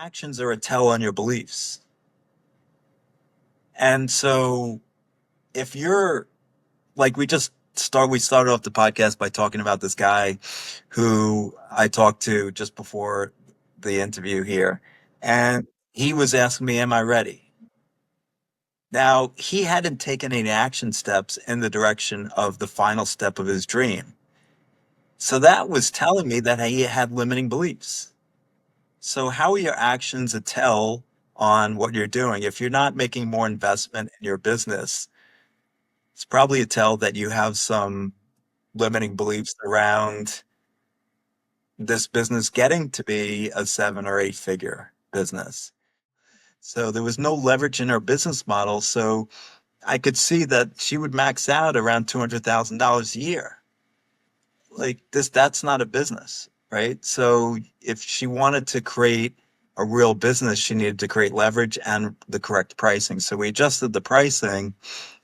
actions are a tell on your beliefs. And so if you're like we started off the podcast by talking about this guy who I talked to just before the interview here, and he was asking me, am I ready? Now, he hadn't taken any action steps in the direction of the final step of his dream. So that was telling me that he had limiting beliefs. So how are your actions a tell on what you're doing? If you're not making more investment in your business, it's probably a tell that you have some limiting beliefs around this business getting to be a 7 or 8 figure business. So there was no leverage in her business model. So I could see that she would max out around $200,000 a year. Like that's not a business, right? So if she wanted to create a real business, she needed to create leverage and the correct pricing. So we adjusted the pricing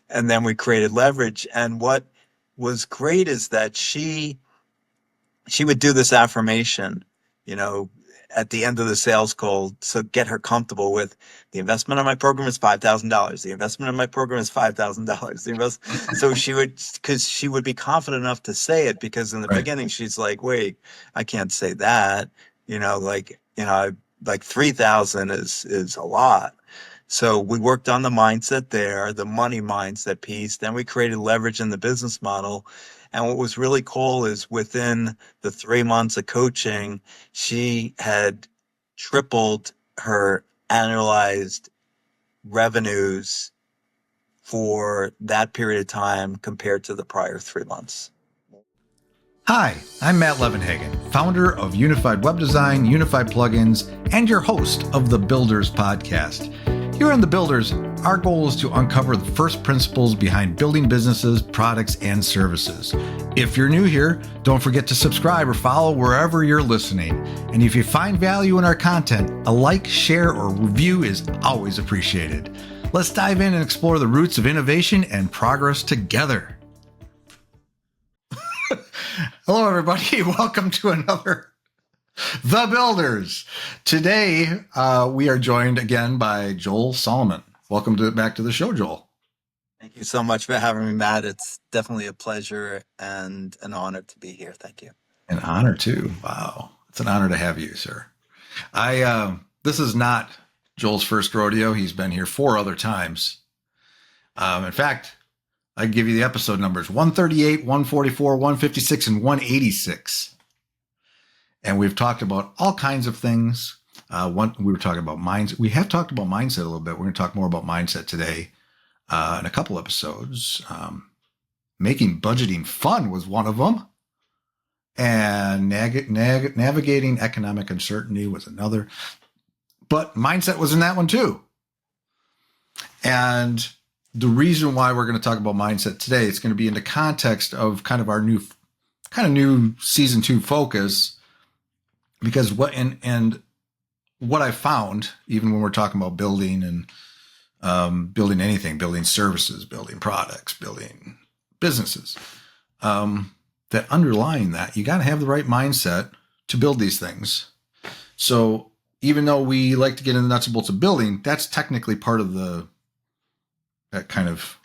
and then we created leverage. And what was great is that she would do this affirmation, you know, at the end of the sales call. So get her comfortable with the investment on my program is $5,000. The investment on my program is $5,000. So because she would be confident enough to say it, because in the Right. beginning she's like, wait, I can't say that, like 3,000 is a lot. So we worked on the mindset there, the money mindset piece. Then we created leverage in the business model. And what was really cool is within the 3 months of coaching, she had tripled her annualized revenues for that period of time compared to the prior 3 months. Hi, I'm Matt Levenhagen, founder of Unified Web Design, Unified Plugins, and your host of the Builders Podcast. Here on The Builders, our goal is to uncover the first principles behind building businesses, products, and services. If you're new here, don't forget to subscribe or follow wherever you're listening. And if you find value in our content, a like, share, or review is always appreciated. Let's dive in and explore the roots of innovation and progress together. Hello, everybody. Welcome to another The Builders. Today, we are joined again by Joel Salomon. Welcome back to the show, Joel. Thank you so much for having me, Matt. It's definitely a pleasure and an honor to be here. Thank you. An honor, too. Wow. It's an honor to have you, sir. This is not Joel's first rodeo. He's been here 4 other times. In fact, I can give you the episode numbers: 138, 144, 156, and 186. And we've talked about all kinds of things. We were talking about mindset. We have talked about mindset a little bit. We're going to talk more about mindset today in a couple episodes. Making budgeting fun was one of them. And navigating economic uncertainty was another. But mindset was in that one too. And the reason why we're going to talk about mindset today, it's going to be in the context of kind of our new season 2 focus, because what I found, even when we're talking about building and building anything, building services, building products, building businesses, that underlying that, you got to have the right mindset to build these things. So even though we like to get in the nuts and bolts of building, that's technically part of that kind of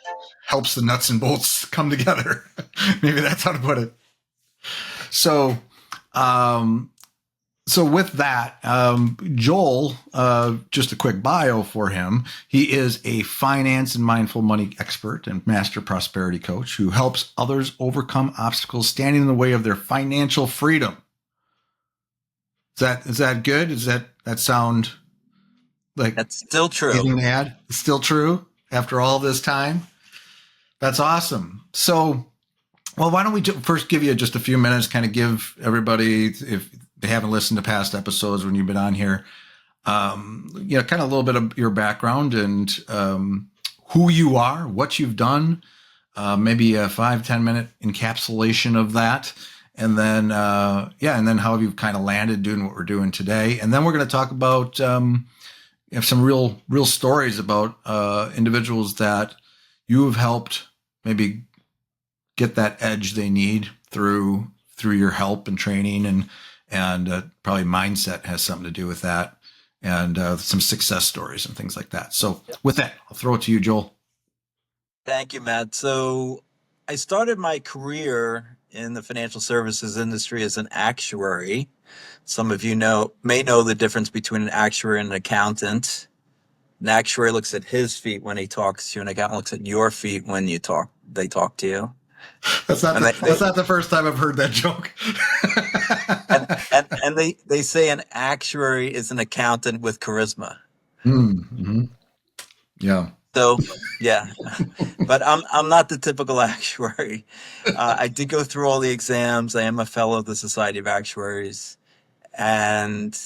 helps the nuts and bolts come together. Maybe that's how to put it. So with that, Joel, just a quick bio for him. He is a finance and mindful money expert and master prosperity coach who helps others overcome obstacles standing in the way of their financial freedom. Is that good? Does that sound like That's still true? Anything to add? It's still true after all this time? That's awesome. So, well, why don't we first give you just a few minutes, kind of give everybody, if they haven't listened to past episodes when you've been on here, kind of a little bit of your background and who you are, what you've done, maybe a 5-10 minute encapsulation of that. And then, and then how you've kind of landed doing what we're doing today. And then we're going to talk about, have some real stories about individuals that you have helped maybe get that edge they need through your help and training, and probably mindset has something to do with that. and some success stories and things like that. So with that, I'll throw it to you, Joel. Thank you, Matt. So I started my career in the financial services industry as an actuary. Some of you may know the difference between an actuary and an accountant. An actuary looks at his feet when he talks to you, and an accountant looks at your feet when they talk to you. And That's not the first time I've heard that joke. they say an actuary is an accountant with charisma. Mm-hmm. Yeah. So yeah, but I'm not the typical actuary. I did go through all the exams. I am a fellow of the Society of Actuaries, and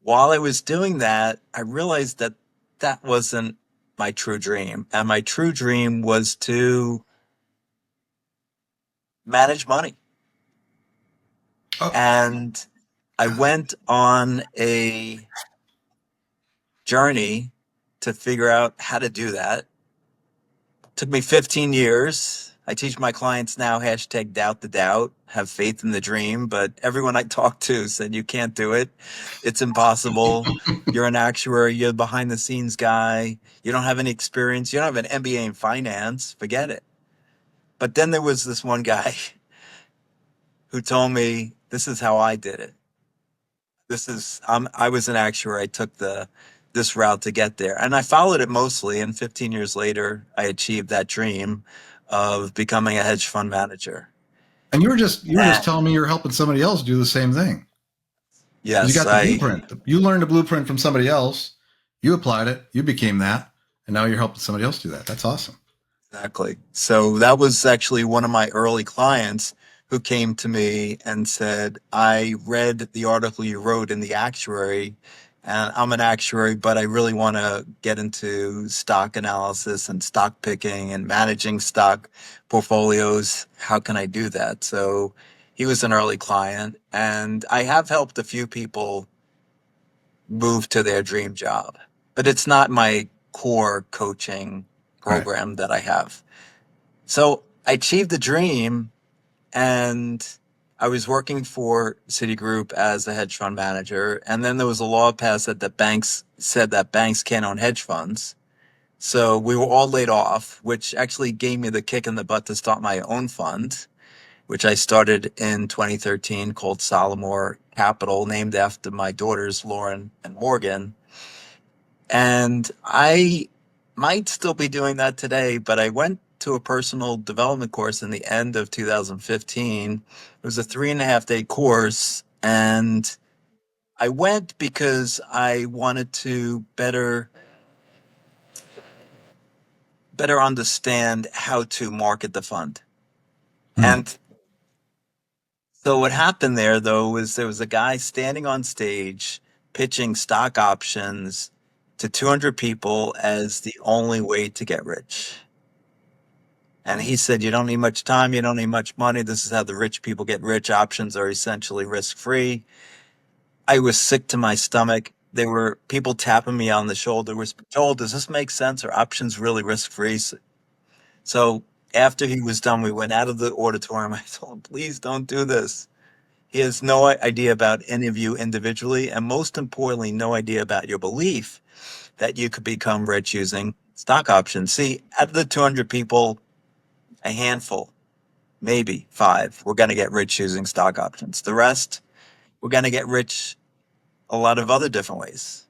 while I was doing that, I realized that that wasn't my true dream. And my true dream was to manage money. Oh, And I went on a journey to figure out how to do that. Took me 15 years. I teach my clients now hashtag doubt the doubt, have faith in the dream. But everyone I talked to said, you can't do it. It's impossible. You're an actuary. You're a behind the scenes guy. You don't have any experience. You don't have an MBA in finance. Forget it. But then there was this one guy who told me, this is how I did it. I was an actuary. I took this route to get there, and I followed it mostly. And 15 years later, I achieved that dream of becoming a hedge fund manager. and you were just And telling me you're helping somebody else do the same thing because you yes, got the I blueprint. You learned a blueprint from somebody else. You applied it. You became that, and now you're helping somebody else do that. That's awesome. exactly. So that was actually one of my early clients who came to me and said, I read the article you wrote in the actuary, and I'm an actuary, but I really want to get into stock analysis and stock picking and managing stock portfolios. How can I do that? So he was an early client, and I have helped a few people move to their dream job, but it's not my core coaching Right. program that I have. So I achieved the dream, and I was working for Citigroup as a hedge fund manager. And then there was a law passed that banks said that banks can't own hedge funds. So we were all laid off, which actually gave me the kick in the butt to start my own fund, which I started in 2013 called Salomon Capital, named after my daughters, Lauren and Morgan. And I might still be doing that today, but I went to a personal development course in the end of 2015. It was a 3.5 day course. And I went because I wanted to better understand how to market the fund. Hmm. And so what happened there though was there was a guy standing on stage pitching stock options to 200 people as the only way to get rich. And he said, you don't need much time. You don't need much money. This is how the rich people get rich. Options are essentially risk free. I was sick to my stomach. There were people tapping me on the shoulder. Was Joel, does this make sense? Are options really risk free? So after he was done, we went out of the auditorium. I told him, please don't do this. He has no idea about any of you individually. And most importantly, no idea about your belief that you could become rich using stock options. See, out of the 200 people, a handful, maybe five, we're going to get rich using stock options. The rest, we're going to get rich a lot of other different ways.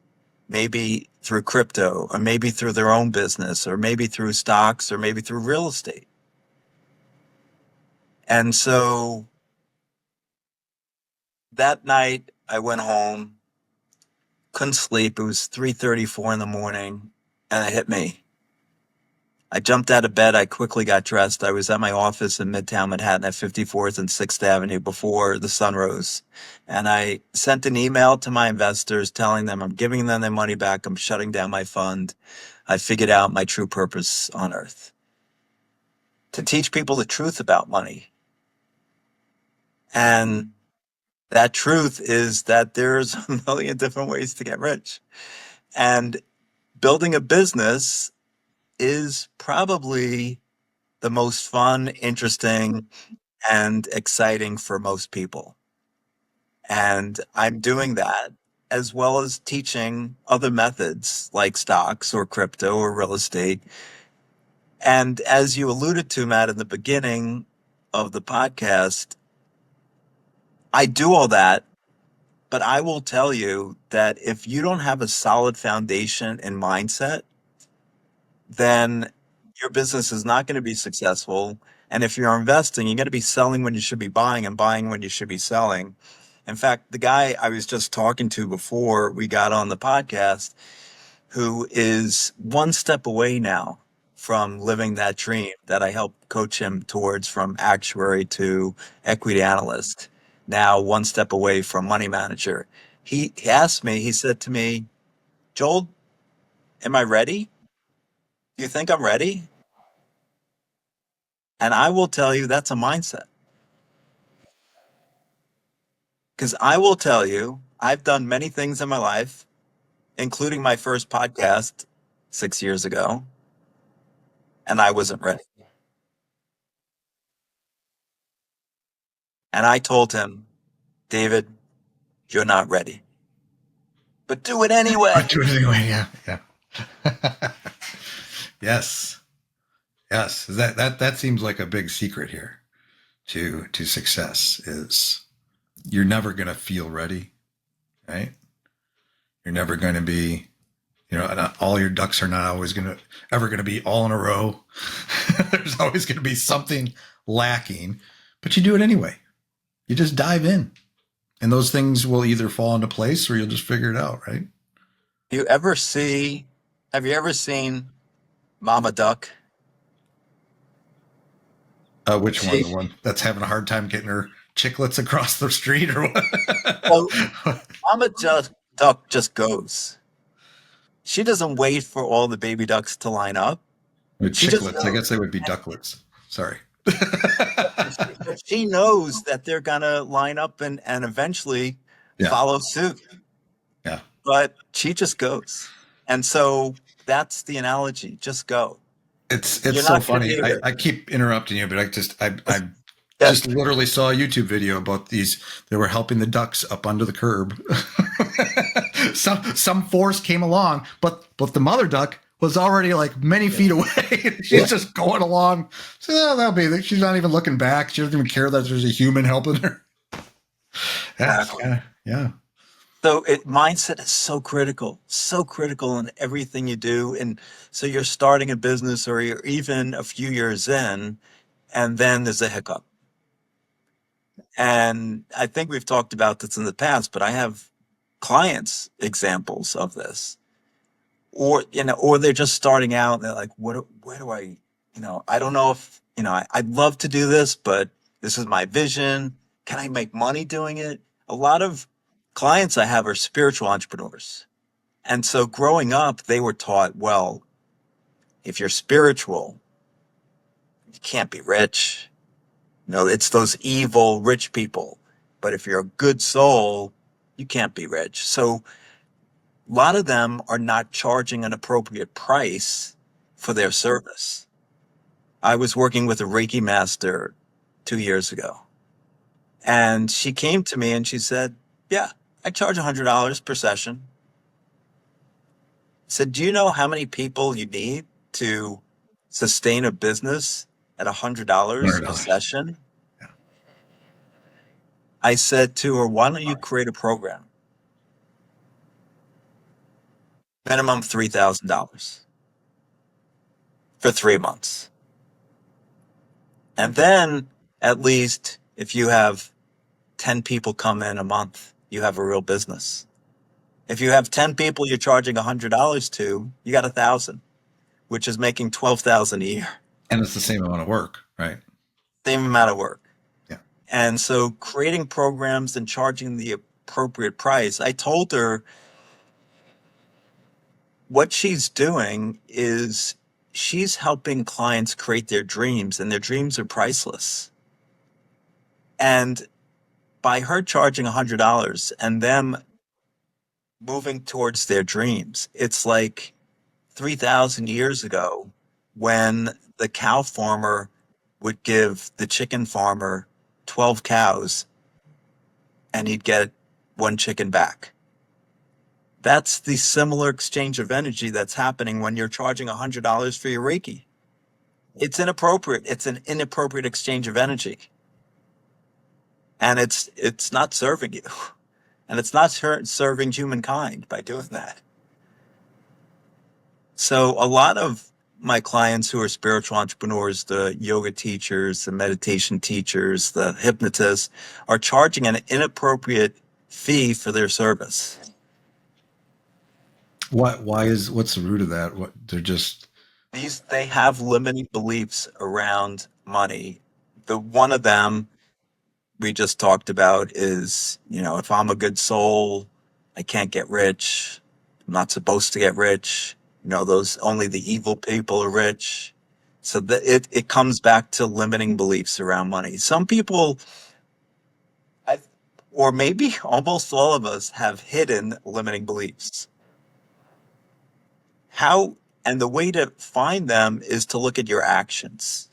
Maybe through crypto, or maybe through their own business, or maybe through stocks, or maybe through real estate. And so that night I went home, couldn't sleep. It was 3:34 in the morning, and it hit me. I jumped out of bed. I quickly got dressed. I was at my office in Midtown Manhattan at 54th and 6th Avenue before the sun rose. And I sent an email to my investors telling them I'm giving them their money back. I'm shutting down my fund. I figured out my true purpose on earth to teach people the truth about money. And that truth is that there's a million different ways to get rich. And building a business is probably the most fun, interesting, and exciting for most people. And I'm doing that. as well as teaching other methods like stocks or crypto or real estate. And as you alluded to, Matt, in the beginning of the podcast, I do all that, but I will tell you that if you don't have a solid foundation and mindset, then your business is not going to be successful. And if you're investing, you're going to be selling when you should be buying and buying when you should be selling. In fact, the guy I was just talking to before we got on the podcast, who is one step away now from living that dream that I helped coach him towards, from actuary to equity analyst, now one step away from money manager. He asked me, he said to me, Joel, am I ready? Do you think I'm ready? And I will tell you that's a mindset. Because I will tell you, I've done many things in my life, including my first podcast 6 years ago, and I wasn't ready. And I told him, David, you're not ready, but do it anyway. Do it anyway. Yeah. Yeah. Yes. Yes. That seems like a big secret here to success is you're never going to feel ready, right? You're never going to be, all your ducks are not always ever going to be all in a row. There's always going to be something lacking, but you do it anyway. You just dive in, and those things will either fall into place or you'll just figure it out, right? Have you ever seen Mama Duck? Which one? She, The one that's having a hard time getting her chiclets across the street, or well, what? Duck just goes. She doesn't wait for all the baby ducks to line up. With She just chiclets, I goes. guess they would be ducklets. Sorry. She knows that they're gonna line up and eventually Yeah. follow suit, Yeah. but she just goes. And so that's the analogy. Just go. It's You're so not going to funny. be here. I keep interrupting you, but I Yeah, just literally saw a YouTube video about these. They were helping the ducks up under the curb. Some force came along, but the mother duck was already like many feet away. She's just going along. So that'll be. She's not even looking back. She doesn't even care that there's a human helping her. exactly. Yeah. So mindset is so critical in everything you do. And so you're starting a business or you're even a few years in, and then there's a hiccup. And I think we've talked about this in the past, but I have clients examples of this. Or, or they're just starting out and they're like, where do I, I don't know if, I'd love to do this, but this is my vision. Can I make money doing it? A lot of clients I have are spiritual entrepreneurs. And so growing up, they were taught, well, if you're spiritual, you can't be rich. It's those evil rich people. But if you're a good soul, you can't be rich. So a lot of them are not charging an appropriate price for their service. I was working with a Reiki master 2 years ago, and she came to me and she said, yeah, I charge $100 per session. I said, do you know how many people you need to sustain a business at $100 a $100. session? I said to her, why don't you create a program? Minimum $3,000 for 3 months. And then at least if you have 10 people come in a month, you have a real business. If you have 10 people you're charging $100 to, you got 1,000, which is making 12,000 a year. And it's the same amount of work, right? Same amount of work. Yeah. And so creating programs and charging the appropriate price, I told her what she's doing is she's helping clients create their dreams, and their dreams are priceless. And by her charging $100 and them moving towards their dreams, it's like 3,000 years ago when the cow farmer would give the chicken farmer 12 cows and he'd get one chicken back. That's the similar exchange of energy that's happening when you're charging $100 for your Reiki. It's inappropriate. It's an inappropriate exchange of energy. And it's not serving you. And it's not serving humankind by doing that. So a lot of my clients who are spiritual entrepreneurs, the yoga teachers, the meditation teachers, the hypnotists, are charging an inappropriate fee for their service. What's the root of that? What they're just They have limiting beliefs around money. The one of them we just talked about is, if I'm a good soul, I can't get rich. I'm not supposed to get rich. Those only the evil people are rich. So it comes back to limiting beliefs around money. Some people, I, or maybe almost all of us, have hidden limiting beliefs. How, and the way to find them is to look at your actions.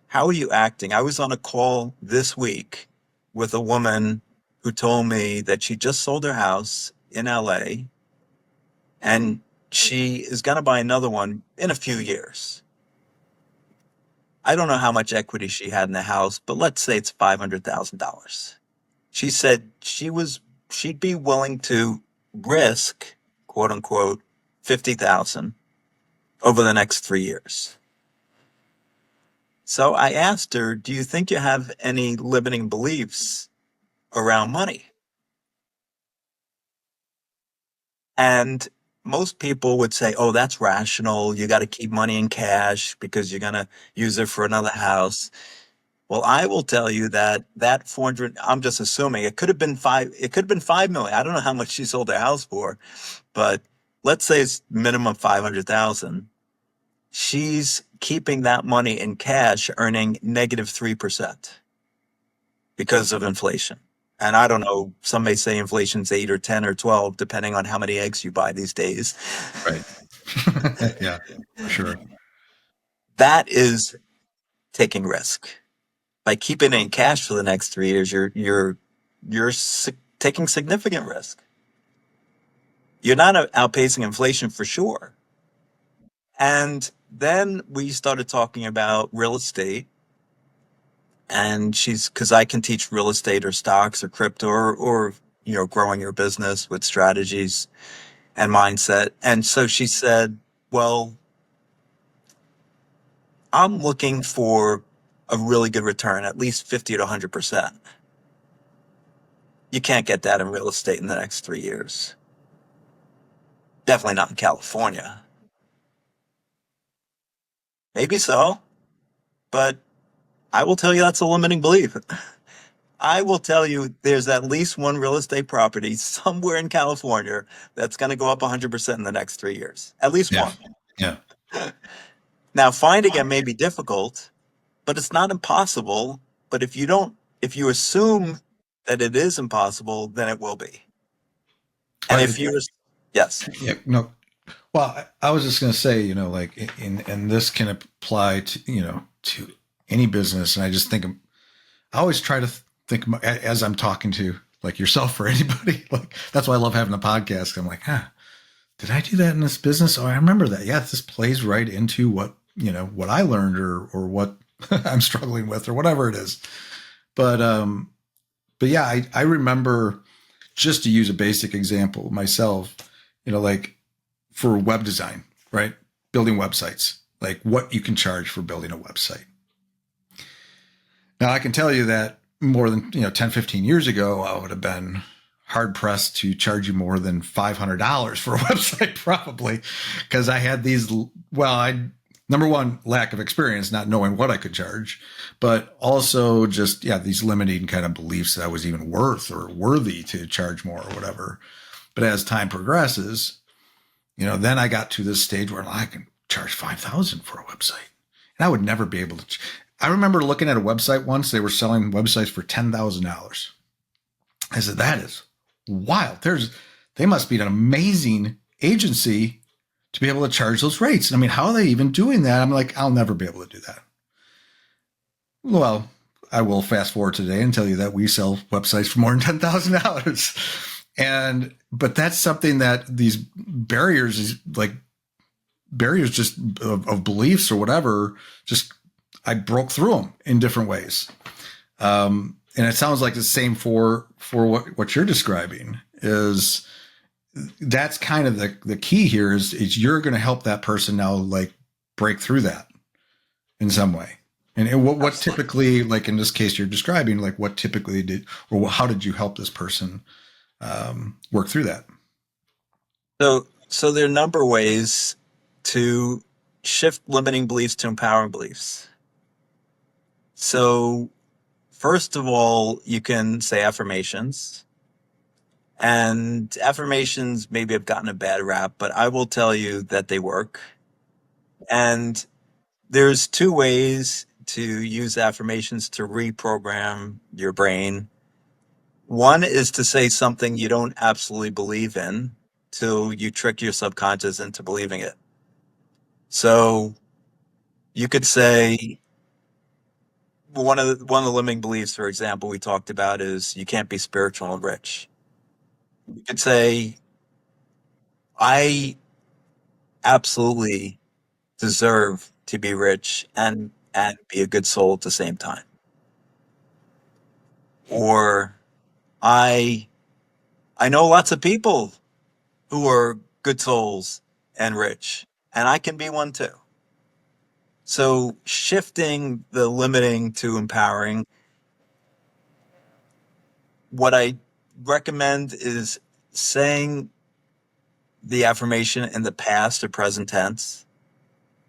How are you acting? I was on a call this week with a woman who told me that she just sold her house in LA and she is going to buy another one in a few years. I don't know how much equity she had in the house, but let's say it's $500,000. She said she'd be willing to risk, quote unquote, 50,000 over the next 3 years. So I asked her, do you think you have any limiting beliefs around money? And most people would say, oh, that's rational. You got to keep money in cash because you're going to use it for another house. Well, I will tell you that 400, I'm just assuming it could have been it could have been 5 million. I don't know how much she sold her house for, but let's say it's minimum 500,000. She's keeping that money in cash, earning -3% because of inflation. And I don't know, some may say inflation's 8 or 10 or 12, depending on how many eggs you buy these days. right. Yeah, for sure. That is taking risk. By keeping it in cash for the next 3 years, you're taking significant risk. You're not outpacing inflation for sure. And then we started talking about real estate. And because I can teach real estate or stocks or crypto or growing your business with strategies and mindset. And so she said, well, I'm looking for a really good return, at least 50 to 100%. You can't get that in real estate in the next 3 years. Definitely not in California. Maybe so, but I will tell you that's a limiting belief. I will tell you there's at least one real estate property somewhere in California that's going to go up 100% in the next 3 years. At least Yeah. one. Yeah. Now, finding it may be difficult, but it's not impossible. But if you assume that it is impossible, then it will be. And if you, yes, Yeah, no. Well, I was just going to say, like, and this can apply to any business. And I just think, I always try to think as I'm talking to like yourself or anybody, like, that's why I love having a podcast. I'm like, did I do that in this business? Oh, I remember that. Yeah, this plays right into what I learned or what I'm struggling with or whatever it is. But yeah, I remember, just to use a basic example myself, like for web design, right? Building websites, like what you can charge for building a website. Now I can tell you that more than 10, 15 years ago, I would have been hard pressed to charge you more than $500 for a website, probably, because I had these, number one, lack of experience, not knowing what I could charge, but also just, these limiting kind of beliefs that I was even worth or worthy to charge more or whatever. But as time progresses, then I got to this stage where I can charge $5,000 for a website, and I would never be able to. I remember looking at a website once; they were selling websites for $10,000. I said, "That is wild. They must be an amazing agency to be able to charge those rates. I mean, how are they even doing that?" I'm like, I'll never be able to do that. Well, I will fast forward today and tell you that we sell websites for more than $10,000. But that's something that these barriers is like barriers just of beliefs or whatever, just I broke through them in different ways. And it sounds like the same for what you're describing is that's kind of the key here is you're going to help that person now like break through that in some way. And what typically, like in this case you're describing, like what typically did, or how did you help this person work through that? So there are a number of ways to shift limiting beliefs to empowering beliefs. So first of all, you can say affirmations. And affirmations maybe have gotten a bad rap, but I will tell you that they work. And there's two ways to use affirmations to reprogram your brain. One is to say something you don't absolutely believe in till you trick your subconscious into believing it. So you could say one of the limiting beliefs, for example, we talked about is you can't be spiritual and rich. You could say, I absolutely deserve to be rich and be a good soul at the same time. Or I I know lots of people who are good souls and rich, and I can be one too. So shifting the limiting to empowering, what I recommend is saying the affirmation in the past or present tense.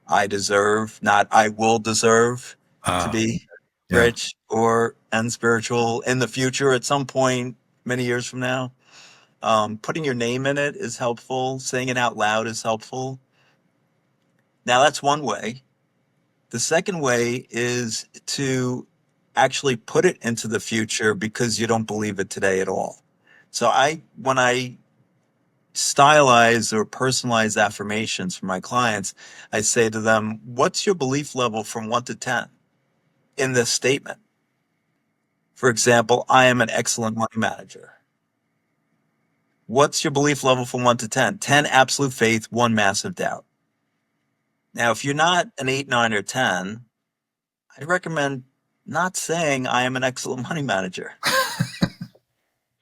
I deserve, not I will deserve to be Yeah. rich or and spiritual in the future at some point many years from now. Putting your name in it is helpful. Saying it out loud is helpful. Now that's one way. The second way is to actually put it into the future because you don't believe it today at all. So when I stylize or personalize affirmations for my clients, I say to them, what's your belief level from 1 to 10 in this statement? For example, I am an excellent money manager. What's your belief level from 1 to 10? 10 absolute faith, 1 massive doubt. Now, if you're not an 8, 9, or 10, I recommend not saying I am an excellent money manager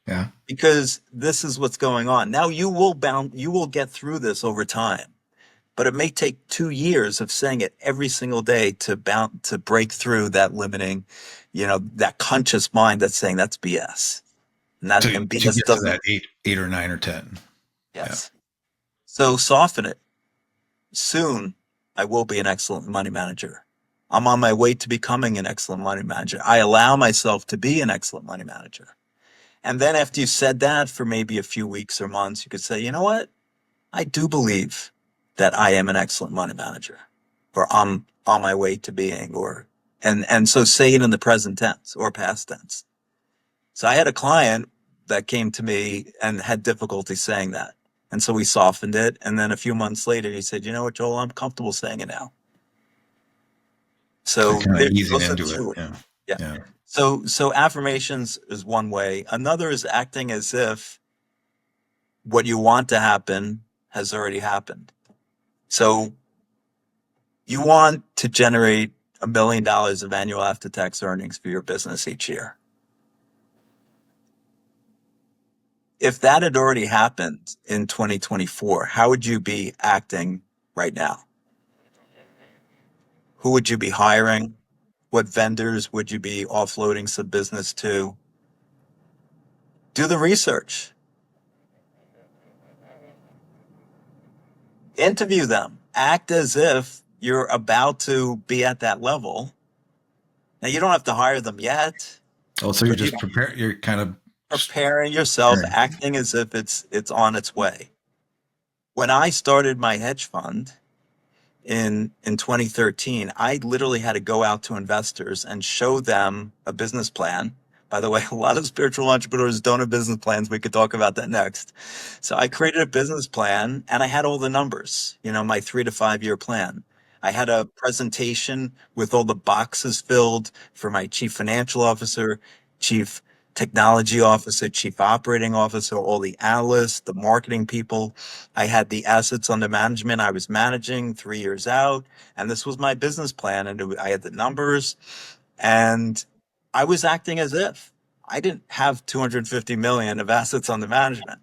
Yeah. because this is what's going on. Now you will get through this over time, but it may take 2 years of saying it every single day to break through that limiting, that conscious mind that's saying that's BS. And To BS get to doesn't. that eight or nine or 10. Yeah. Yes. So soften it. Soon, I will be an excellent money manager. I'm on my way to becoming an excellent money manager. I allow myself to be an excellent money manager. And then after you said that for maybe a few weeks or months, you could say, you know what? I do believe that I am an excellent money manager, or I'm on my way to being, and so say it in the present tense or past tense. So I had a client that came to me and had difficulty saying that. And so we softened it. And then a few months later, he said, you know what, Joel, I'm comfortable saying it now. So So kind of easing those are into it. two. Yeah. Yeah. Yeah. So affirmations is one way. Another is acting as if what you want to happen has already happened. So you want to generate $1 million of annual after-tax earnings for your business each year. If that had already happened in 2024, how would you be acting right now? Who would you be hiring? What vendors would you be offloading some business to? Do the research. Interview them. Act as if you're about to be at that level. Now, you don't have to hire them yet, Oh, so you're but you just preparing. You're kind of preparing yourself, preparing. acting as if it's on its way. When I started my hedge fund in 2013, I literally had to go out to investors and show them a business plan. By the way, a lot of spiritual entrepreneurs don't have business plans. We could talk about that next. So I created a business plan and I had all the numbers, my 3 to 5 year plan. I had a presentation with all the boxes filled for my chief financial officer, chief technology officer, chief operating officer, all the analysts, the marketing people. I had the assets under management I was managing 3 years out. And this was my business plan. And I had the numbers, and I was acting as if I didn't have 250 million of assets under management,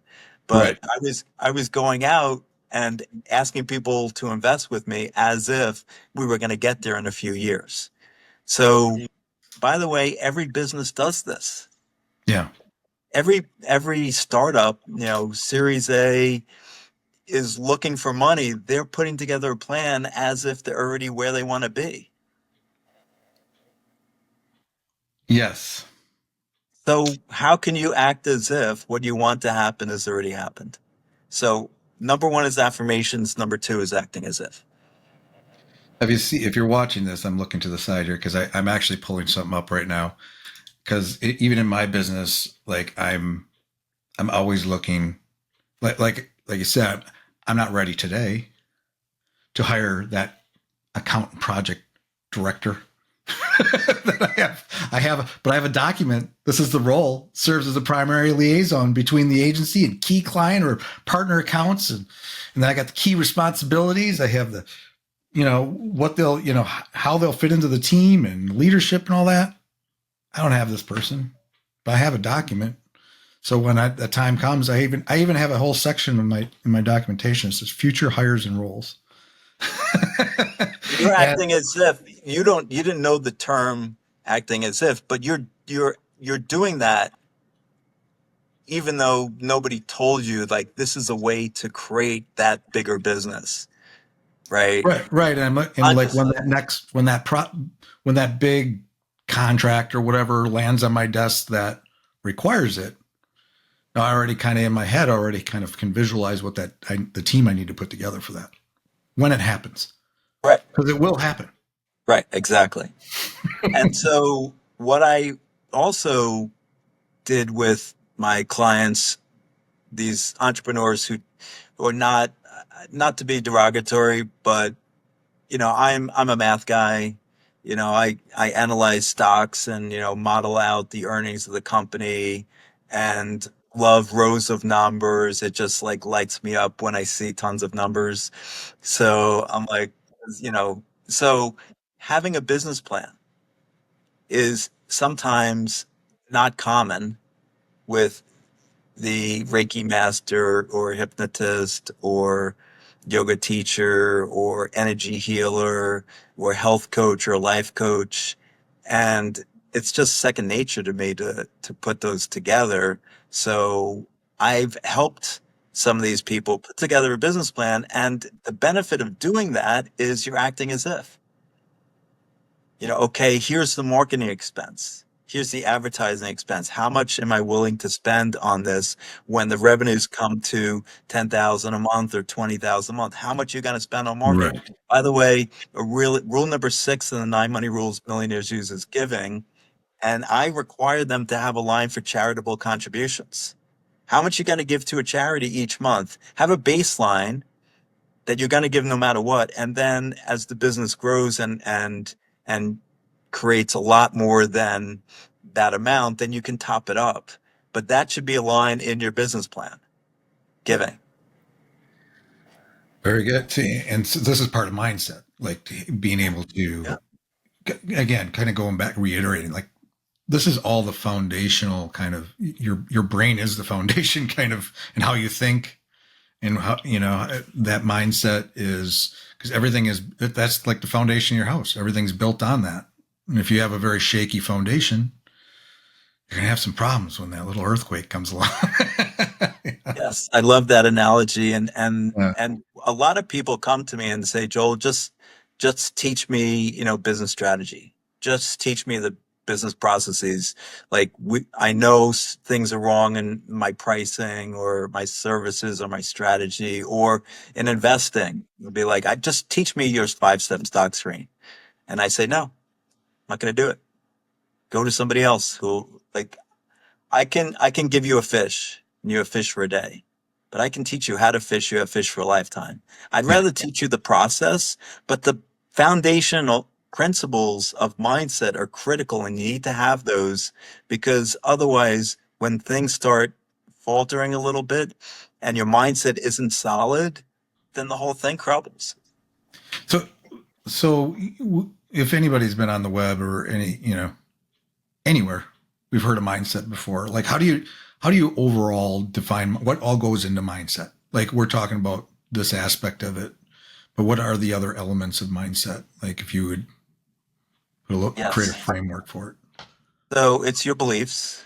but Right. I was going out and asking people to invest with me as if we were going to get there in a few years. So, by the way, every business does this. Yeah. Every startup, Series A is looking for money. They're putting together a plan as if they're already where they want to be. Yes. So how can you act as if what you want to happen has already happened? So number one is affirmations. Number two is acting as if. Have you see if you're watching this? I'm looking to the side here because I'm actually pulling something up right now. Because even in my business, like I'm always looking, like you said, I'm not ready today to hire that accountant project director that but I have a document. This is the role, serves as a primary liaison between the agency and key client or partner accounts. And then I got the key responsibilities. I have the, what they'll, how they'll fit into the team and leadership and all that. I don't have this person, but I have a document. So when the time comes, I even have a whole section in my documentation that says future hires and roles. You're And acting as if you didn't know the term acting as if, but you're doing that even though nobody told you like this is a way to create that bigger business, right? right, and like Consciously. when that big contract or whatever lands on my desk that requires it, I already kind of in my head already kind of can visualize what the team I need to put together for that when it happens, Right. because it will happen. Right, exactly. And so what I also did with my clients, these entrepreneurs who are not to be derogatory, but I'm a math guy. I analyze stocks and model out the earnings of the company and love rows of numbers. It just like lights me up when I see tons of numbers. So I'm like, so having a business plan is sometimes not common with the Reiki master or hypnotist or yoga teacher or energy healer or health coach or life coach. And it's just second nature to me to put those together. So I've helped some of these people put together a business plan. And the benefit of doing that is you're acting as if okay, here's the marketing expense. Here's the advertising expense. How much am I willing to spend on this when the revenues come to 10,000 a month or 20,000 a month? How much are you going to spend on marketing? Right. By the way, rule number 6 in the 9 money rules millionaires use is giving. And I require them to have a line for charitable contributions. How much you going to give to a charity each month? Have a baseline that you're going to give no matter what. And then as the business grows and creates a lot more than that amount, then you can top it up. But that should be a line in your business plan. Giving. Very good. See, and so this is part of mindset, like being able to, Yeah. again, kind of going back, reiterating, like this is all the foundational kind of your brain is the foundation kind of, and how you think and how that mindset is, because everything is, that's like the foundation of your house. Everything's built on that. And if you have a very shaky foundation, you're gonna have some problems when that little earthquake comes along. Yes, I love that analogy, Yeah. and a lot of people come to me and say, Joel, just teach me, business strategy. Just teach me the business processes. Like I know things are wrong in my pricing or my services or my strategy or in investing. It'll be like, I just teach me your 5 step stock screen, and I say, no, I'm not going to do it. Go to somebody else who like I can give you a fish and you have fish for a day, but I can teach you how to fish. You have fish for a lifetime. I'd Yeah. rather teach you the process, but the foundational principles of mindset are critical, and you need to have those, because otherwise, when things start faltering a little bit and your mindset isn't solid, then the whole thing crumbles. So, so if anybody's been on the web or anywhere, we've heard of mindset before. Like, how do you overall define what all goes into mindset? Like, we're talking about this aspect of it, but what are the other elements of mindset? Like, if you would create a Yes. framework for it. So it's your beliefs,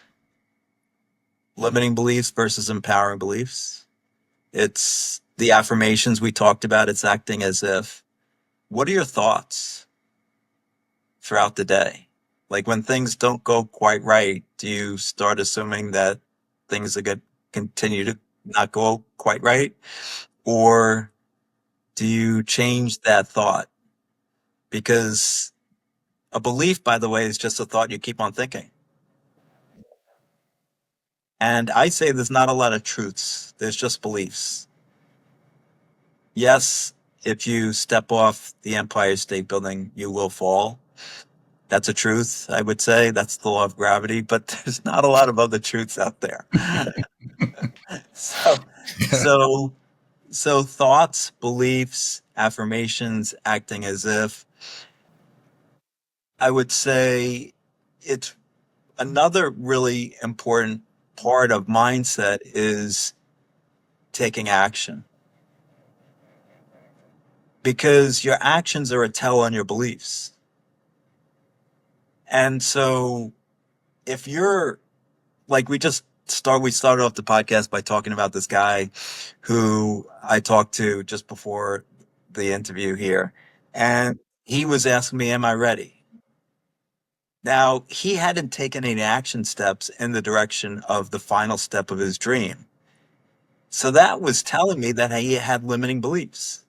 limiting beliefs versus empowering beliefs. It's the affirmations we talked about. It's acting as if. What are your thoughts throughout the day? Like when things don't go quite right, do you start assuming that things are going to continue to not go quite right? Or do you change that thought? Because a belief, by the way, is just a thought you keep on thinking. And I say there's not a lot of truths, there's just beliefs. Yes, if you step off the Empire State Building, you will fall. That's a truth, I would say. That's the law of gravity, but there's not a lot of other truths out there. So, Yeah. so, so thoughts, beliefs, affirmations, acting as if, I would say it's another really important part of mindset is taking action, because your actions are a tell on your beliefs. And so if you're like we started off the podcast by talking about this guy who I talked to just before the interview here, and he was asking me, am I ready? Now, he hadn't taken any action steps in the direction of the final step of his dream. So that was telling me that he had limiting beliefs.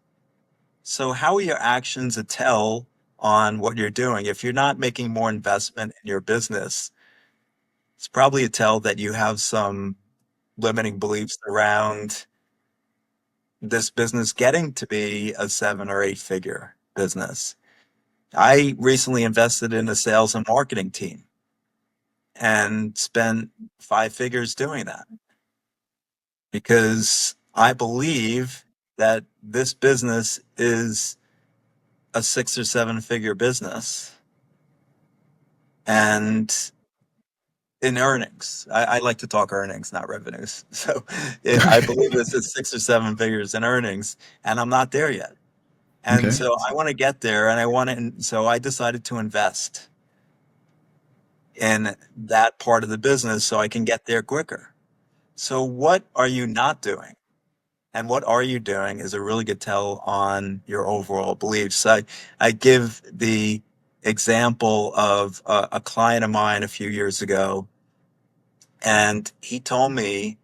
So how are your actions a tell on what you're doing? If you're not making more investment in your business, it's probably a tell that you have some limiting beliefs around this business getting to be a 7 or 8 figure business. I recently invested in a sales and marketing team and spent 5 figures doing that because I believe that this business is a 6 or 7 figure business and in earnings. I like to talk earnings, not revenues. So I believe this is 6 or 7 figures in earnings, and I'm not there yet. And Okay. so I want to get there, and so I decided to invest in that part of the business so I can get there quicker. So what are you not doing? And what are you doing is a really good tell on your overall beliefs. I give the example of a client of mine a few years ago, and he told me,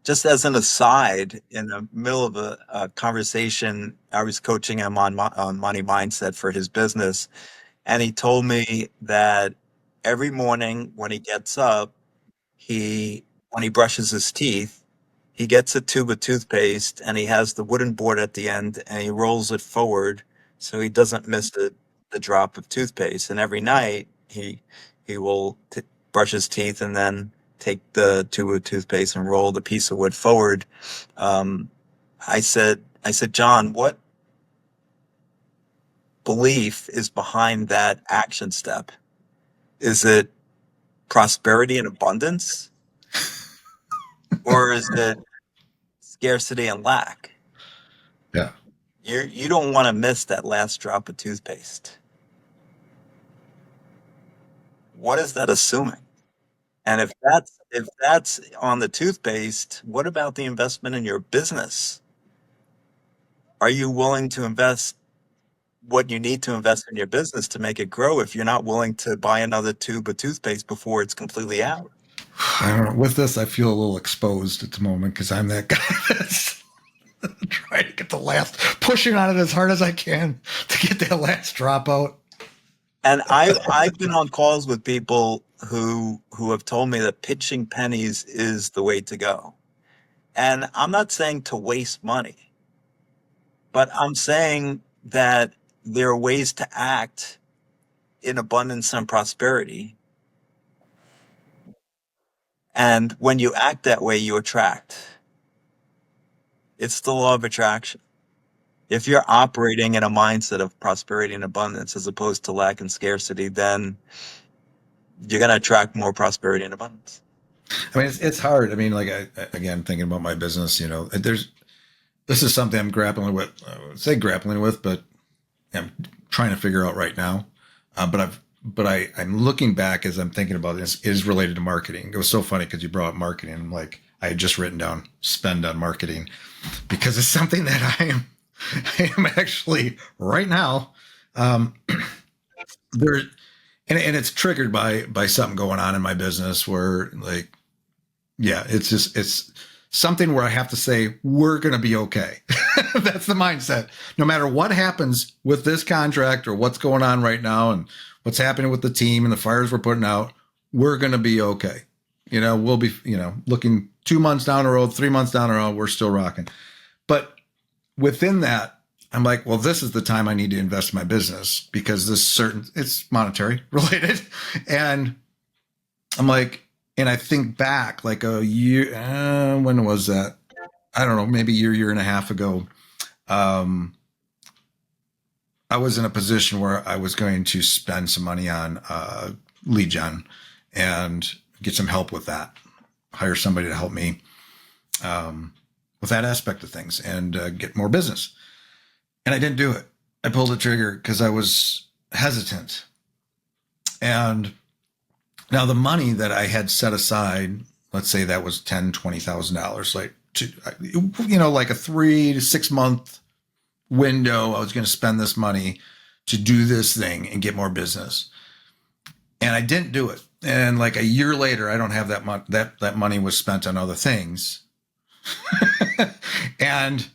just as an aside, in the middle of a conversation, I was coaching him on money mindset for his business. And he told me that every morning when he gets up, when he brushes his teeth, he gets a tube of toothpaste and he has the wooden board at the end and he rolls it forward so he doesn't miss the drop of toothpaste. And every night he will brush his teeth and then take the tube of toothpaste and roll the piece of wood forward. Um, I said, John, what belief is behind that action step? Is it prosperity and abundance, or is it scarcity and lack? Yeah. You don't want to miss that last drop of toothpaste. What is that assuming? And if that's on the toothpaste, what about the investment in your business? Are you willing to invest what you need to invest in your business to make it grow if you're not willing to buy another tube of toothpaste before it's completely out? I don't know. With this, I feel a little exposed at the moment because I'm that guy that's trying to get the last, pushing on it as hard as I can to get that last drop out. And I've been on calls with people who have told me that pitching pennies is the way to go. And I'm not saying to waste money, but I'm saying that there are ways to act in abundance and prosperity. And when you act that way, you attract. It's the law of attraction. If you're operating in a mindset of prosperity and abundance as opposed to lack and scarcity, then you're going to attract more prosperity and abundance. I mean, it's hard. I mean, like again, thinking about my business, this is something I'm grappling with. I would say grappling with, but I'm trying to figure out right now. I'm looking back as I'm thinking about this. It is related to marketing. It was so funny because you brought up marketing. I'm like, I had just written down spend on marketing because it's something that I am actually right now. There, and it's triggered by something going on in my business where like, yeah, it's something where I have to say, we're going to be okay. That's the mindset. No matter what happens with this contract or what's going on right now and what's happening with the team and the fires we're putting out, we're going to be okay. We'll be, looking 2 months down the road, 3 months down the road, we're still rocking. But within that, I'm like, well, this is the time I need to invest in my business because it's monetary related. And I'm like, and I think back like a year, when was that? I don't know, maybe a year and a half ago. I was in a position where I was going to spend some money on lead gen and get some help with that, hire somebody to help me with that aspect of things and get more business. And I didn't do it. I pulled the trigger because I was hesitant. And now the money that I had set aside, let's say that was $10,000, $20,000, like a 3 to 6 month window. I was going to spend this money to do this thing and get more business. And I didn't do it. And like a year later, I don't have that money. That money was spent on other things. And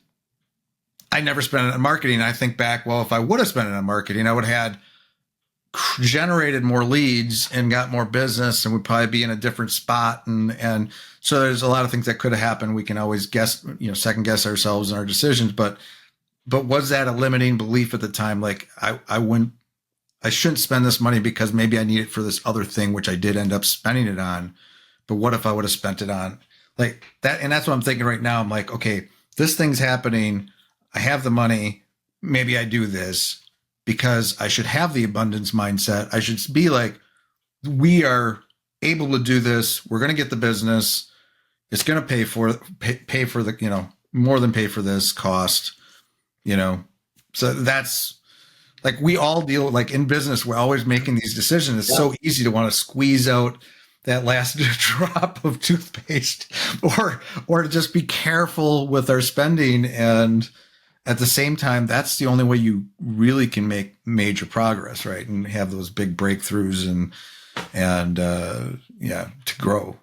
I never spent it on marketing. I think back, well, if I would have spent it on marketing, I would have had generated more leads and got more business and would probably be in a different spot. And so there's a lot of things that could have happened. We can always guess, second guess ourselves and our decisions. But was that a limiting belief at the time? Like I shouldn't spend this money because maybe I need it for this other thing, which I did end up spending it on. But what if I would have spent it on like that? And that's what I'm thinking right now. I'm like, okay, this thing's happening. I have the money. Maybe I do this because I should have the abundance mindset. I should be like, we are able to do this. We're going to get the business. It's going to pay for the, more than pay for this cost, So that's like, we all deal like in business. We're always making these decisions. It's so easy to want to squeeze out that last drop of toothpaste or to just be careful with our spending. And at the same time, that's the only way you really can make major progress, right? And have those big breakthroughs and to grow.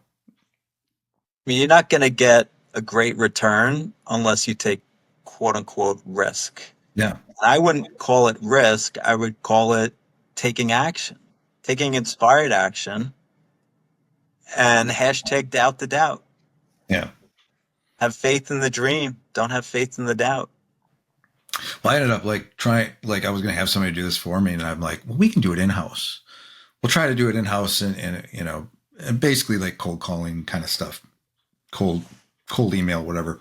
I mean, you're not going to get a great return unless you take quote unquote risk. Yeah. I wouldn't call it risk. I would call it taking action, taking inspired action, and hashtag doubt the doubt. Yeah. Have faith in the dream. Don't have faith in the doubt. Well, I ended up I was going to have somebody do this for me. And I'm like, well, we can do it in-house. We'll try to do it in-house and basically like cold calling kind of stuff, cold email, whatever.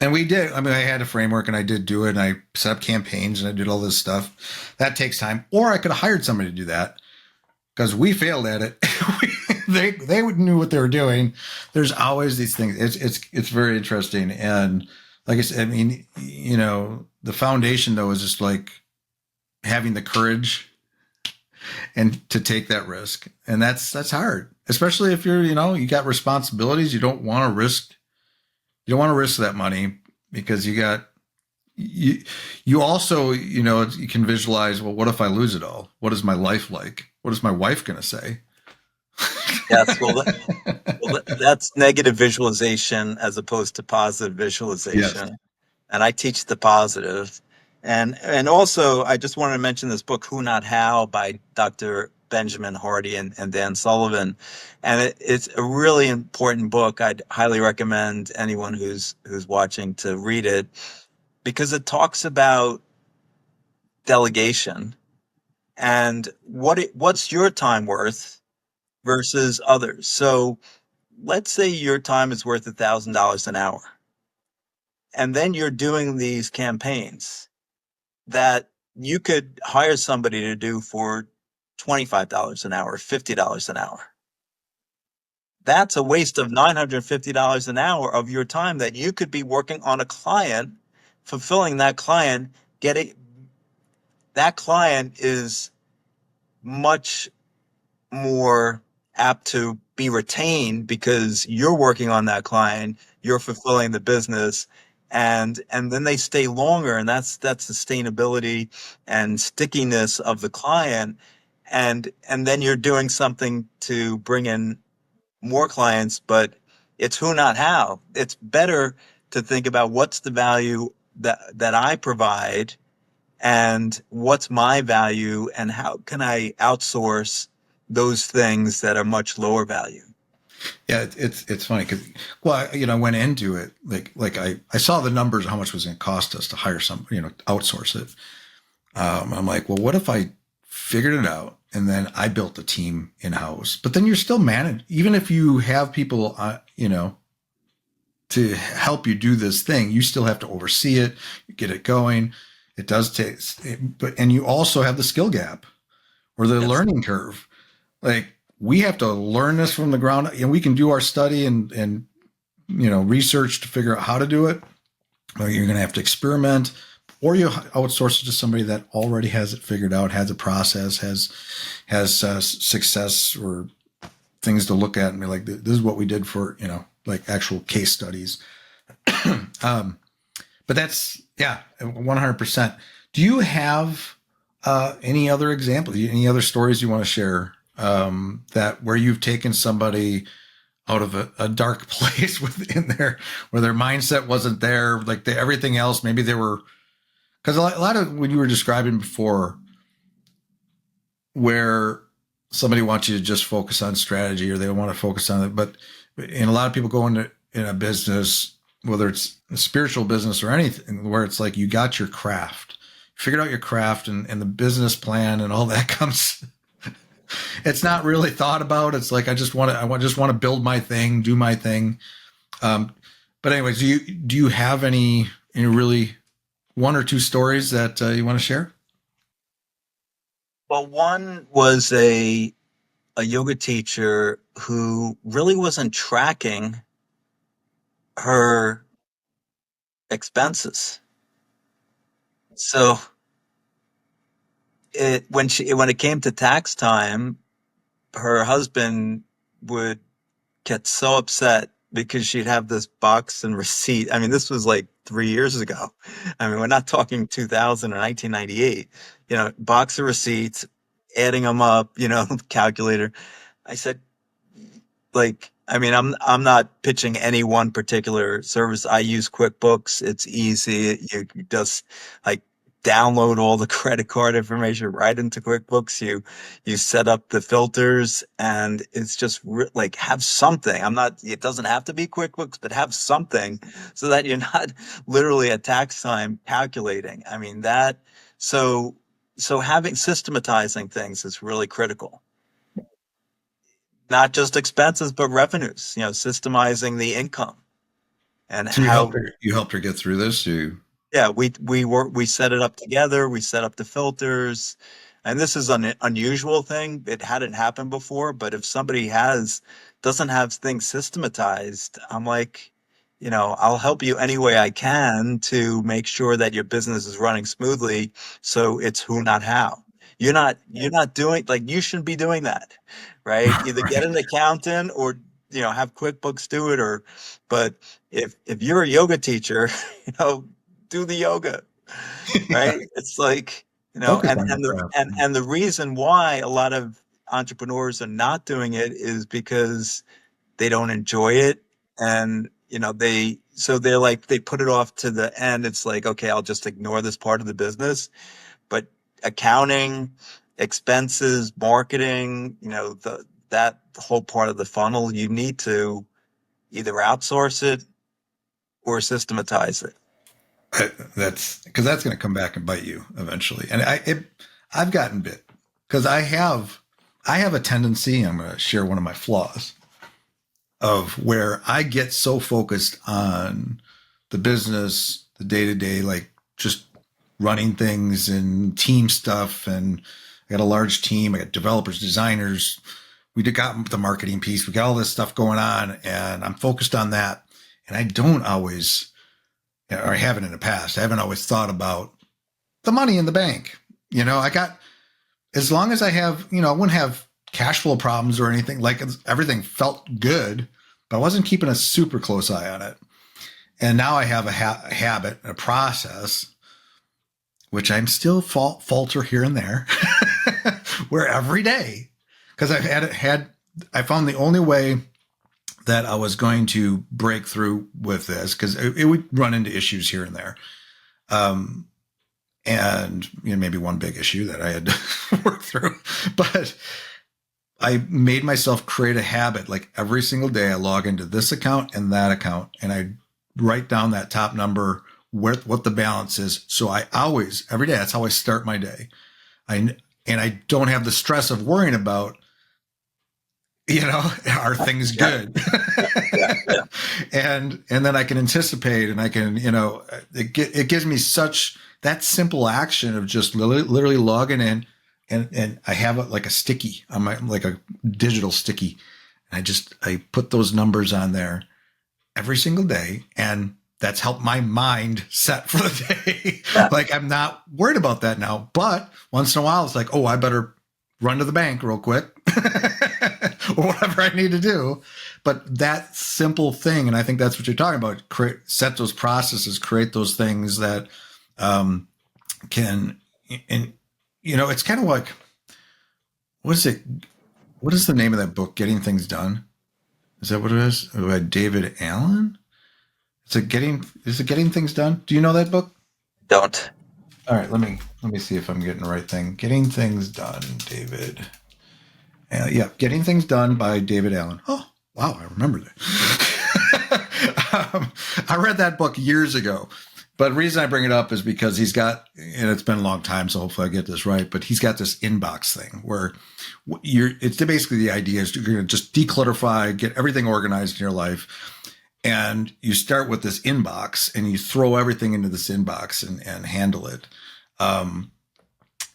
And we did. I mean, I had a framework and I did do it and I set up campaigns and I did all this stuff. That takes time. Or I could have hired somebody to do that because we failed at it. They knew what they were doing. There's always these things. It's very interesting. And like I said, I mean, the foundation though is just like having the courage and to take that risk. And that's hard, especially if you're, you got responsibilities. You don't want to risk that money because you also, you can visualize, well, what if I lose it all? What is my life like? What is my wife going to say? Yes. Well, that's negative visualization as opposed to positive visualization. Yes. And I teach the positive. And also, I just wanted to mention this book, Who Not How, by Dr. Benjamin Hardy and Dan Sullivan. And it's a really important book. I'd highly recommend anyone who's watching to read it because it talks about delegation and what's your time worth versus others. So let's say your time is worth $1,000 an hour, and then you're doing these campaigns that you could hire somebody to do for $25 an hour, $50 an hour. That's a waste of $950 an hour of your time that you could be working on a client, fulfilling that client, getting that client is much more apt to be retained because you're working on that client, you're fulfilling the business, and then they stay longer, and that's sustainability and stickiness of the client, and then you're doing something to bring in more clients, but it's who not how. It's better to think about what's the value that I provide and what's my value and how can I outsource those things that are much lower value. Yeah, it's funny because, well, I went into it like I saw the numbers, how much it was going to cost us to hire some, outsource it. I'm like, well, what if I figured it out and then I built a team in house? But then you're still managed, even if you have people, to help you do this thing, you still have to oversee it, get it going. It does take, and you also have the skill gap or the Yes. learning curve. Like, we have to learn this from the ground, and we can do our study and research to figure out how to do it. Or you're going to have to experiment, or you outsource it to somebody that already has it figured out, has a process, has success or things to look at and be like, this is what we did for like actual case studies. um, but that's, yeah, 100%. Do you have any other examples, any other stories you want to share, that where you've taken somebody out of a dark place within there, where their mindset wasn't there, like everything else, maybe they were, because a lot of when you were describing before, where somebody wants you to just focus on strategy or they want to focus on it, but and a lot of people go into in a business, whether it's a spiritual business or anything, where it's like you got your craft, figured out your craft, and the business plan and all that comes. It's not really thought about. It's like just want to build my thing, do my thing. Um, but anyways, do you have any really one or two stories that you want to share? Well, one was a yoga teacher who really wasn't tracking her expenses. So when it came to tax time, her husband would get so upset because she'd have this box and receipt. I mean, this was like 3 years ago. I mean, we're not talking 2000 or 1998. Box of receipts, adding them up, calculator. I said, like, I mean, I'm not pitching any one particular service. I use QuickBooks. It's easy. You just like download all the credit card information right into QuickBooks. You set up the filters, and it's just like have something. I'm not. It doesn't have to be QuickBooks, but have something so that you're not literally at tax time calculating. I mean that. So having systematizing things is really critical, not just expenses, but revenues, systemizing the income and So how, you helped her get through this. yeah, we set it up together. We set up the filters, and this is an unusual thing. It hadn't happened before, but if somebody doesn't have things systematized, I'm like, I'll help you any way I can to make sure that your business is running smoothly. So it's who, not how. You're not doing, like, you shouldn't be doing that, right? Either get an accountant or have QuickBooks do it, but if you're a yoga teacher, you know do the yoga, right? It's like, Focus and on your and the craft. and the reason why a lot of entrepreneurs are not doing it is because they don't enjoy it, and they're like, they put it off to the end. It's like, okay, I'll just ignore this part of the business, but accounting, expenses, marketing, that whole part of the funnel, you need to either outsource it or systematize it. That's because that's going to come back and bite you eventually. And I've gotten bit. because I have a tendency, I'm going to share one of my flaws of where I get so focused on the business, the day to day, like just running things and team stuff. And I got a large team. I got developers, designers. We got the marketing piece. We got all this stuff going on, and I'm focused on that. And I don't always, or I haven't in the past, I haven't always thought about the money in the bank. I got, as long as I have, I wouldn't have cash flow problems or anything. Like everything felt good, but I wasn't keeping a super close eye on it. And now I have a habit, a process, which I'm still falter here and there, where every day, because I found the only way that I was going to break through with this, because it would run into issues here and there. And maybe one big issue that I had to work through, but I made myself create a habit. Like every single day I log into this account and that account, and I write down that top number, what the balance is. So I always, every day, that's how I start my day. And I don't have the stress of worrying about, are things good? Yeah. And then I can anticipate, and I can, it gives me such that simple action of just literally logging in, and I have like a sticky on like a digital sticky. And I put those numbers on there every single day. And that's helped my mind set for the day. Yeah. Like I'm not worried about that now, but once in a while it's like, oh, I better run to the bank real quick or whatever I need to do. But that simple thing, and I think that's what you're talking about, set those processes, create those things that can, and it's kind of like, what is it? What is the name of that book? Getting Things Done? Is that what it is? By David Allen? Is it Getting Things Done? Do you know that book? Don't. All right, let me see if I'm getting the right thing. Getting Things Done, David. Getting Things Done by David Allen. Oh, wow, I remember that. I read that book years ago. But the reason I bring it up is because he's got, and it's been a long time, so hopefully I get this right, but he's got this inbox thing where it's basically the idea is you're going to just declutterify, get everything organized in your life. And you start with this inbox and you throw everything into this inbox and handle it.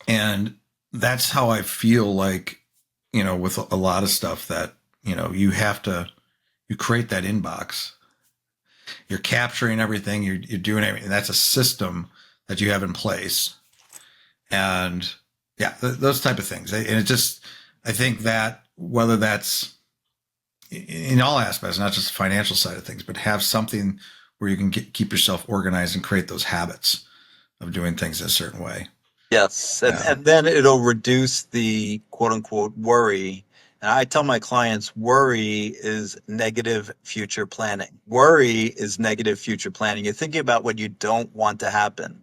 And that's how I feel like, with a lot of stuff that, you create that inbox. You're capturing everything, you're doing everything. That's a system that you have in place. And those type of things. And it just, I think that whether that's in all aspects, not just the financial side of things, but have something where you can keep yourself organized and create those habits of doing things in a certain way. Yes. And then it'll reduce the quote unquote worry. And I tell my clients, worry is negative future planning. Worry is negative future planning. You're thinking about what you don't want to happen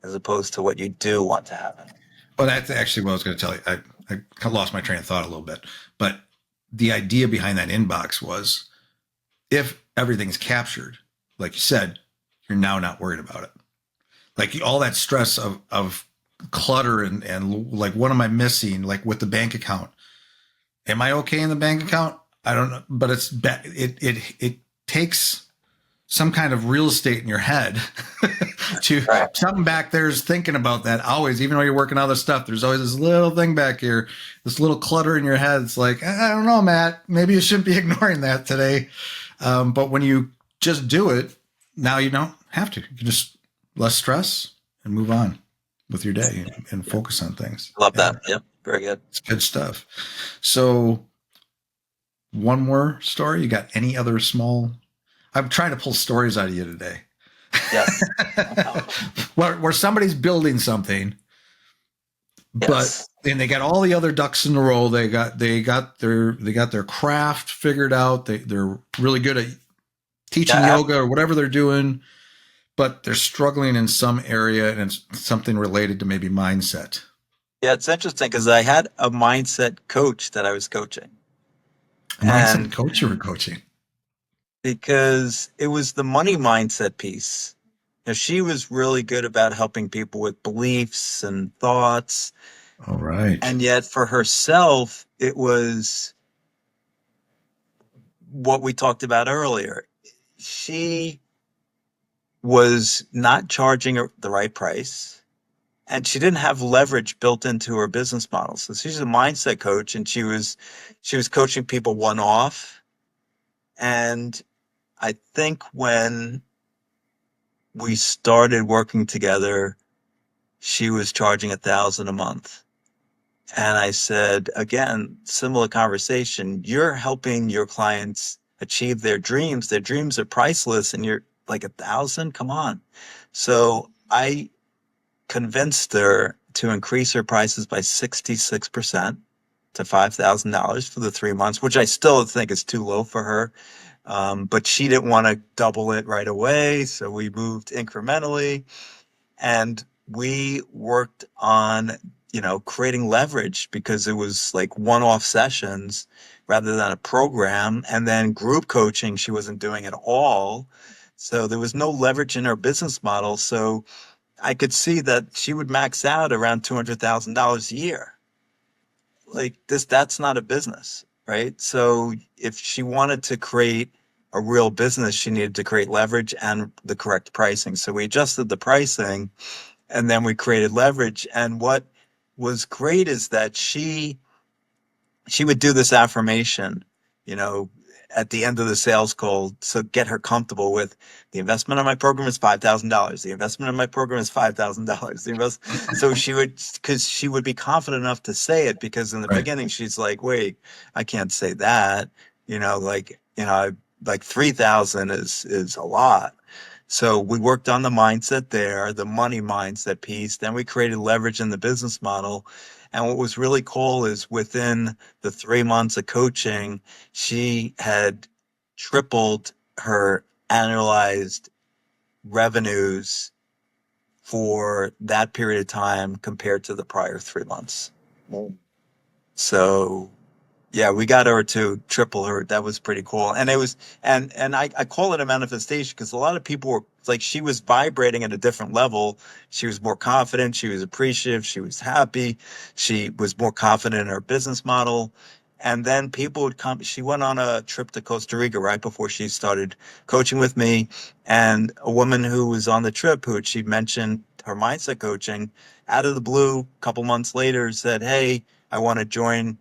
as opposed to what you do want to happen. Well, that's actually what I was going to tell you. I kind of lost my train of thought a little bit, but the idea behind that inbox was if everything's captured, like you said, you're now not worried about it. Like all that stress of clutter and like, what am I missing? Like with the bank account, am I okay in the bank account? I don't know, but it takes some kind of real estate in your head to Right. something back there is thinking about that always, even though you're working on other stuff, there's always this little thing back here, this little clutter in your head. It's like, I don't know, Matt, maybe you shouldn't be ignoring that today. But when you just do it, now you don't have to. You can just less stress and move on with your day and focus on things. Love that. Yep. Very good. It's good stuff. So one more story. You got any other small? I'm trying to pull stories out of you today. Yes. where somebody's building something, Yes. and they got all the other ducks in a row. They got their craft figured out. They're really good at teaching yoga or whatever they're doing, but they're struggling in some area, and it's something related to maybe mindset. Yeah, it's interesting because I had a mindset coach that I was coaching. A mindset coach you were coaching? Because it was the money mindset piece. Now, she was really good about helping people with beliefs and thoughts. All right. And yet for herself, it was what we talked about earlier. She was not charging the right price, and she didn't have leverage built into her business model. So she's a mindset coach, and she was coaching people one off. And I think when we started working together, she was charging 1,000 a month. And I said, again, similar conversation. You're helping your clients achieve their dreams. Their dreams are priceless, and you're like 1,000. Come on. So I convinced her to increase her prices by 66% to $5,000 for the 3 months, which I still think is too low for her. But she didn't want to double it right away. So we moved incrementally, and we worked on, creating leverage, because it was like one-off sessions rather than a program. And then group coaching, she wasn't doing at all. So there was no leverage in her business model. So I could see that she would max out around $200,000 a year. Like this, that's not a business, right? So if she wanted to create a real business, she needed to create leverage and the correct pricing. So we adjusted the pricing, and then we created leverage. And what was great is that she would do this affirmation, you know, at the end of the sales call. So get her comfortable with the investment on my program is $5,000. The investment in my program is $5,000. So because she would be confident enough to say it, because in the Right. beginning she's like, wait, I can't say that, like 3,000 is a lot. So we worked on the mindset there, the money mindset piece. Then we created leverage in the business model. And what was really cool is within the 3 months of coaching, she had tripled her annualized revenues for that period of time compared to the prior 3 months. So yeah, we got her to triple her. That was pretty cool. And it was, and I call it a manifestation, because a lot of people were like, she was vibrating at a different level. She was more confident. She was appreciative. She was happy. She was more confident in her business model. And then people would come. She went on a trip to Costa Rica right before she started coaching with me. And a woman who was on the trip, who she mentioned her mindset coaching, out of the blue, a couple months later, said, hey, I want to join.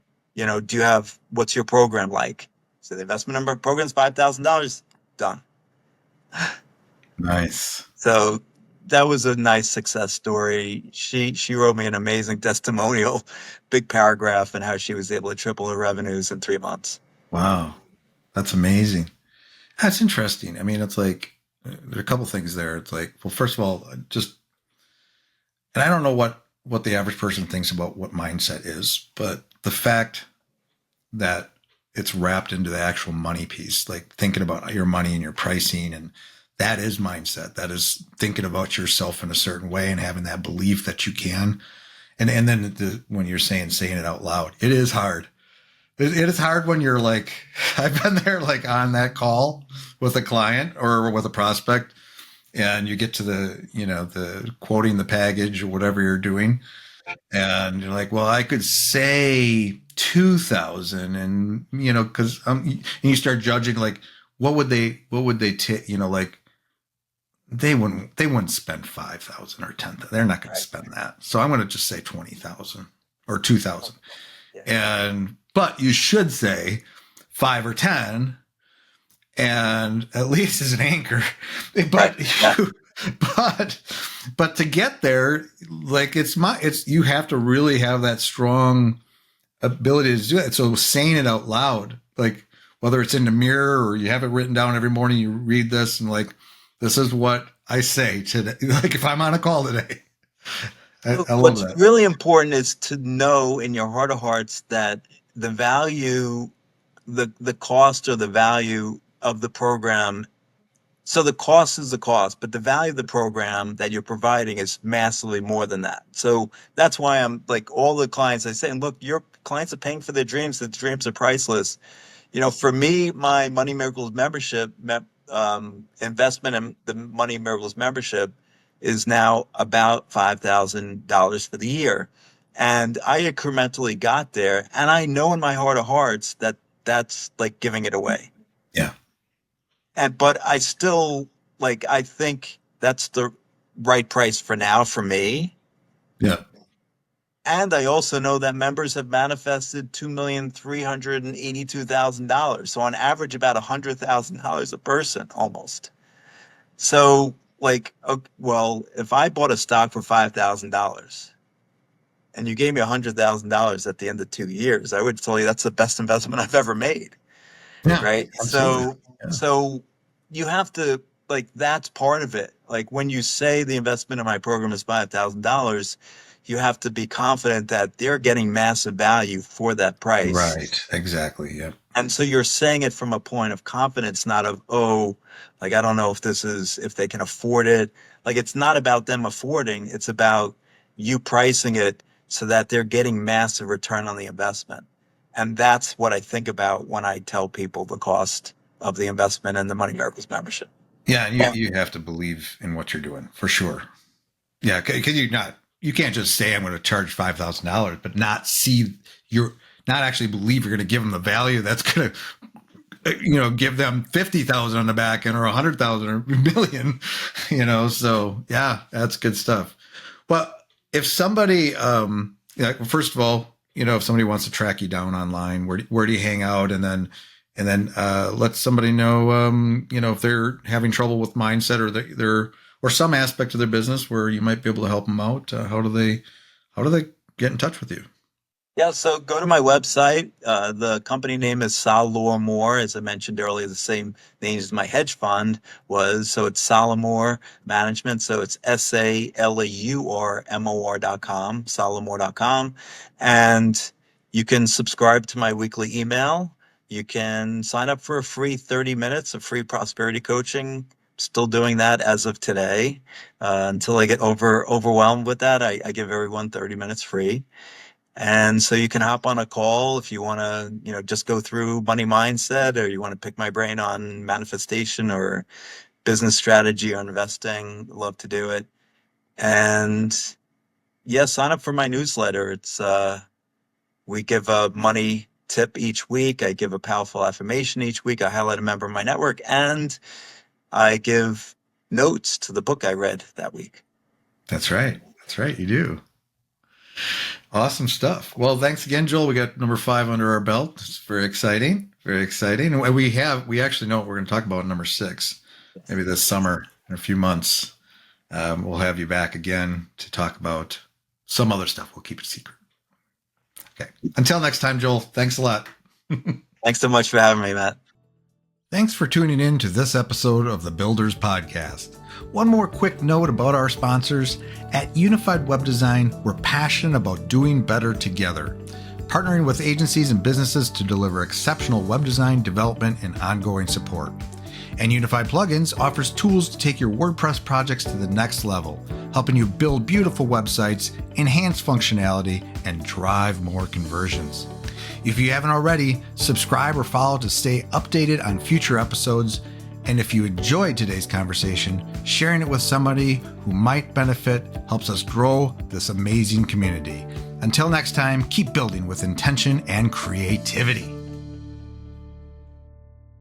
What's your program like? So the investment number program is $5,000. Done. Nice. So that was a nice success story. She wrote me an amazing testimonial, big paragraph, and how she was able to triple her revenues in 3 months. Wow. That's amazing. That's interesting. I mean, it's like there are a couple things there. It's like, well, first of all, just, and I don't know what the average person thinks about what mindset is, but the fact that it's wrapped into the actual money piece, like thinking about your money and your pricing, and that is mindset. That is thinking about yourself in a certain way and having that belief that you can. And then when you're saying it out loud, it is hard. It is hard when you're like, I've been there, like on that call with a client or with a prospect, and you get to the quoting the package or whatever you're doing, and you're like, well, I could say 2,000, and because and you start judging, like, what would they take, like they wouldn't spend 5,000 or 10,000. They're not going to Right. spend that. So I'm going to just say 20,000 or 2,000. Yeah. But you should say 5 or 10, and at least as an anchor. Right. But Yeah. but but to get there, like it's you have to really have that strong ability to do it. So saying it out loud, like whether it's in the mirror or you have it written down every morning, you read this and like, this is what I say today. Like if I'm on a call today, I love What's that. really important is to know in your heart of hearts that the value, the cost or the value of the program. So the cost is the cost, but the value of the program that you're providing is massively more than that. So that's why I'm like, all the clients I say, and look, your clients are paying for their dreams. The dreams are priceless. For me, my Money Miracles membership, investment in the Money Miracles membership is now about $5,000 for the year. And I incrementally got there. And I know in my heart of hearts that that's like giving it away. Yeah. But I still like, I think that's the right price for now for me. Yeah. And I also know that members have manifested $2,382,000. So on average, about $100,000 a person almost. So like, well, if I bought a stock for $5,000 and you gave me $100,000 at the end of 2 years, I would tell you that's the best investment I've ever made. Yeah. Right. Absolutely. Yeah. So you have to, like, that's part of it. Like when you say the investment in my program is $5,000, you have to be confident that they're getting massive value for that price. Right. Exactly. Yeah. And so you're saying it from a point of confidence, not of, oh, like, I don't know if this is, if they can afford it. Like, it's not about them affording. It's about you pricing it so that they're getting massive return on the investment. And that's what I think about when I tell people the cost of the investment in the Money Miracles membership. Yeah. And you have to believe in what you're doing for sure. Yeah. Because you can't just say I'm going to charge $5,000, but not actually believe you're going to give them the value that's going to, give them 50,000 on the back end or 100,000 or a million, so yeah, that's good stuff. Well, if somebody, first of all, if somebody wants to track you down online, where do you hang out? And then let somebody know, if they're having trouble with mindset or some aspect of their business where you might be able to help them out. How do they get in touch with you? Yeah, so go to my website. The company name is Salomon, as I mentioned earlier, the same name as my hedge fund was. So it's Salomon Management. So it's SALAURMOR.com, Salomon.com. And you can subscribe to my weekly email. You can sign up for a free 30 minutes of free prosperity coaching. Still doing that as of today. Until I get overwhelmed with that, I give everyone 30 minutes free. And so you can hop on a call if you want to, just go through money mindset, or you want to pick my brain on manifestation or business strategy or investing. Love to do it. And yeah, sign up for my newsletter. We give a money tip each week. I give a powerful affirmation each week. I highlight a member of my network, and I give notes to the book I read that week. That's right. You do. Awesome stuff. Well, thanks again, Joel. We got number 5 under our belt. It's very exciting. Very exciting. And we actually know what we're going to talk about in number 6. Maybe this summer, in a few months, we'll have you back again to talk about some other stuff. We'll keep it secret. Okay. Until next time, Joel, thanks a lot. Thanks so much for having me, Matt. Thanks for tuning in to this episode of the Builders Podcast. One more quick note about our sponsors. At Unified Web Design, we're passionate about doing better together, partnering with agencies and businesses to deliver exceptional web design, development, and ongoing support. And Unified Plugins offers tools to take your WordPress projects to the next level, helping you build beautiful websites, enhance functionality, and drive more conversions. If you haven't already, subscribe or follow to stay updated on future episodes. And if you enjoyed today's conversation, sharing it with somebody who might benefit helps us grow this amazing community. Until next time, keep building with intention and creativity.